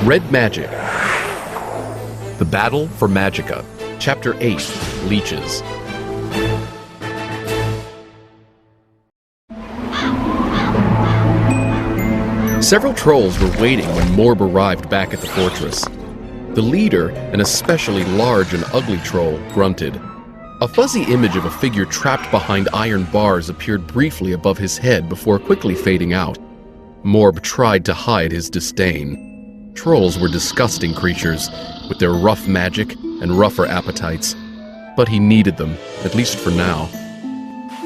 Red Magic. The Battle for Magica. Chapter 8, Leeches. Several trolls were waiting when Morb arrived back at the fortress. The leader, an especially large and ugly troll, grunted. A fuzzy image of a figure trapped behind iron bars appeared briefly above his head before quickly fading out. Morb tried to hide his disdain. Trolls were disgusting creatures, with their rough magic and rougher appetites. But he needed them, at least for now.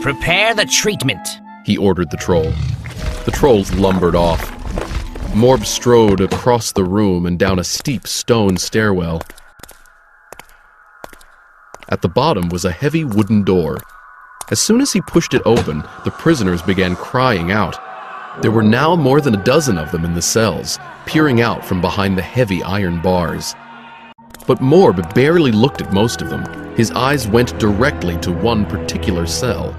Prepare the treatment, he ordered the troll. The trolls lumbered off. Morb strode across the room and down a steep stone stairwell. At the bottom was a heavy wooden door. As soon as he pushed it open, the prisoners began crying out. There were now more than a dozen of them in the cells, peering out from behind the heavy iron bars. But Morb barely looked at most of them. His eyes went directly to one particular cell.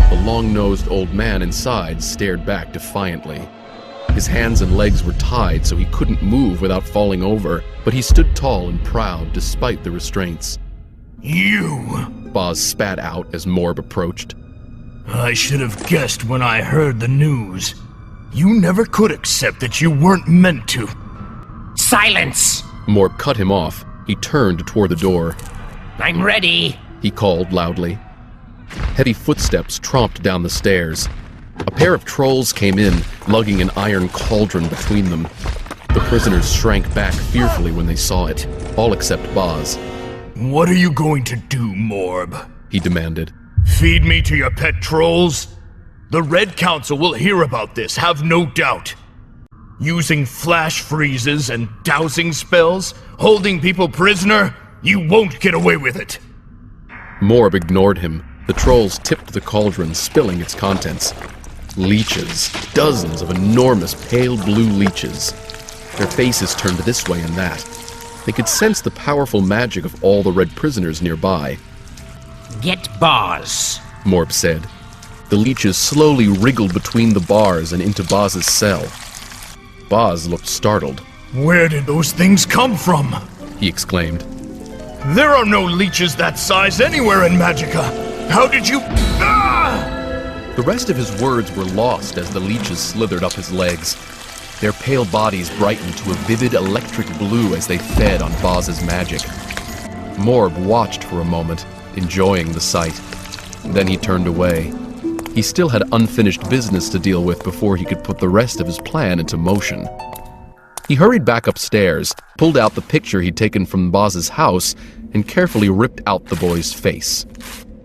The long-nosed old man inside stared back defiantly. His hands and legs were tied so he couldn't move without falling over, but he stood tall and proud despite the restraints. You! Boz spat out as Morb approached. I should have guessed when I heard the news. You never could accept that you weren't meant to. Silence! Morb cut him off. He turned toward the door. I'm ready, he called loudly. Heavy footsteps tromped down the stairs. A pair of trolls came in, lugging an iron cauldron between them. The prisoners shrank back fearfully when they saw it, all except Boz. What are you going to do, Morb? He demanded. Feed me to your pet trolls? The Red Council will hear about this, have no doubt. Using flash freezes and dowsing spells, holding people prisoner, you won't get away with it. Morb ignored him. The trolls tipped the cauldron, spilling its contents. Leeches. Dozens of enormous pale blue leeches. Their faces turned this way and that. They could sense the powerful magic of all the red prisoners nearby. Get Boz, Morb said. The leeches slowly wriggled between the bars and into Boz's cell. Boz looked startled. Where did those things come from? He exclaimed. There are no leeches that size anywhere in Magica. How did you... Ah! The rest of his words were lost as the leeches slithered up his legs. Their pale bodies brightened to a vivid electric blue as they fed on Boz's magic. Morb watched for a moment, enjoying the sight. Then he turned away. He still had unfinished business to deal with before he could put the rest of his plan into motion. He hurried back upstairs, pulled out the picture he'd taken from Boz's house, and carefully ripped out the boy's face.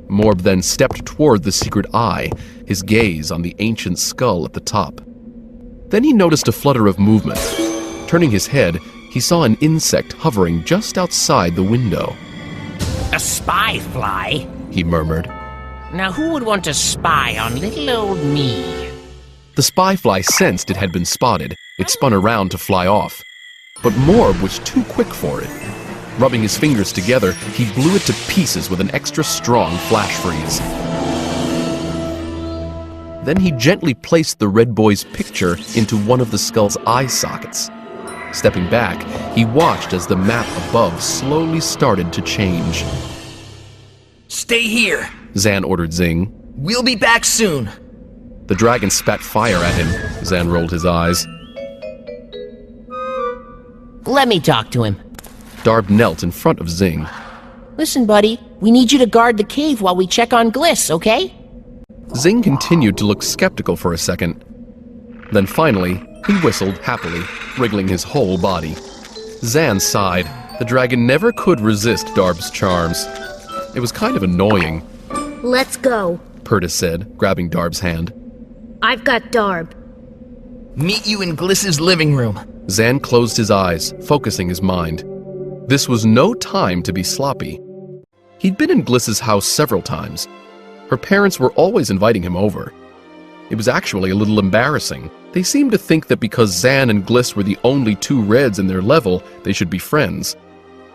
Morb then stepped toward the secret eye, his gaze on the ancient skull at the top. Then he noticed a flutter of movement. Turning his head, he saw an insect hovering just outside the window. a spy fly. He murmured. Now who would want to spy on little old me? The spy fly sensed it had been spotted. It spun around to fly off. But Morb was too quick for it. Rubbing his fingers together, he blew it to pieces with an extra strong flash freeze. Then he gently placed the red boy's picture into one of the skull's eye sockets. Stepping back, he watched as the map above slowly started to change. Stay here, Zann ordered Zing. We'll be back soon. The dragon spat fire at him. Zann rolled his eyes. Let me talk to him. Darb knelt in front of Zing. Listen, buddy, we need you to guard the cave while we check on Gliss, okay? Zing continued to look skeptical for a second. Then finally, he whistled happily, wriggling his whole body. Zann sighed. The dragon never could resist Darb's charms. It was kind of annoying. Let's go, Purtis said, grabbing Darb's hand. I've got Darb. Meet you in Gliss's living room. Zann closed his eyes, focusing his mind. This was no time to be sloppy. He'd been in Gliss's house several times. Her parents were always inviting him over. It was actually a little embarrassing. They seemed to think that because Zann and Gliss were the only two Reds in their level, they should be friends.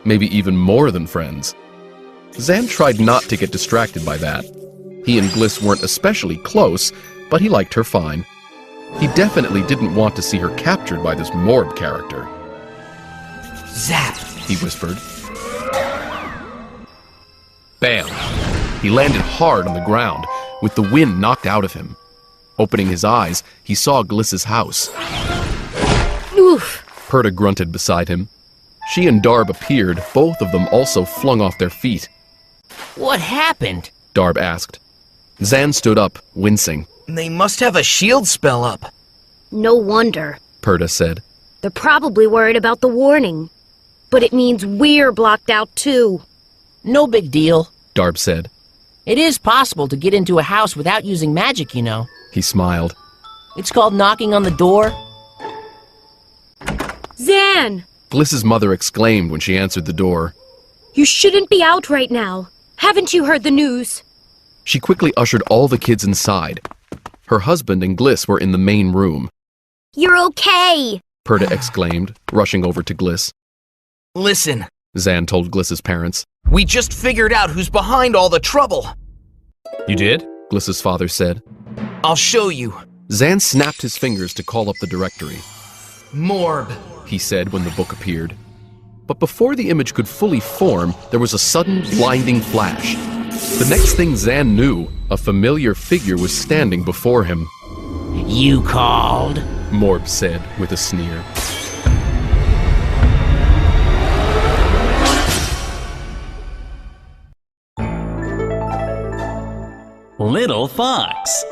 Maybe even more than friends. Zann tried not to get distracted by that. He and Gliss weren't especially close, but he liked her fine. He definitely didn't want to see her captured by this Morb character. Zap! he whispered. Bam! He landed hard on the ground, with the wind knocked out of him. Opening his eyes, he saw Gliss's house. Oof. Perta grunted beside him. She and Darb appeared, both of them also flung off their feet. What happened? Darb asked. Zann stood up, wincing. They must have a shield spell up. No wonder. Perta said. They're probably worried about the warning. But it means we're blocked out too. No big deal. Darb said. It is possible to get into a house without using magic, you know. He smiled. It's called knocking on the door. Zann! Gliss's mother exclaimed when she answered the door. You shouldn't be out right now. Haven't you heard the news? She quickly ushered all the kids inside. Her husband and Gliss were in the main room. You're okay! Perta exclaimed, rushing over to Gliss. Listen, Zann told Gliss's parents. we just figured out who's behind all the trouble. You did? Gliss's father said. I'll show you. Zann snapped his fingers to call up the directory. Morb. He said when the book appeared. But before the image could fully form, there was a sudden blinding flash. The next thing Zann knew, a familiar figure was standing before him. You called? Morb said with a sneer. Little Fox.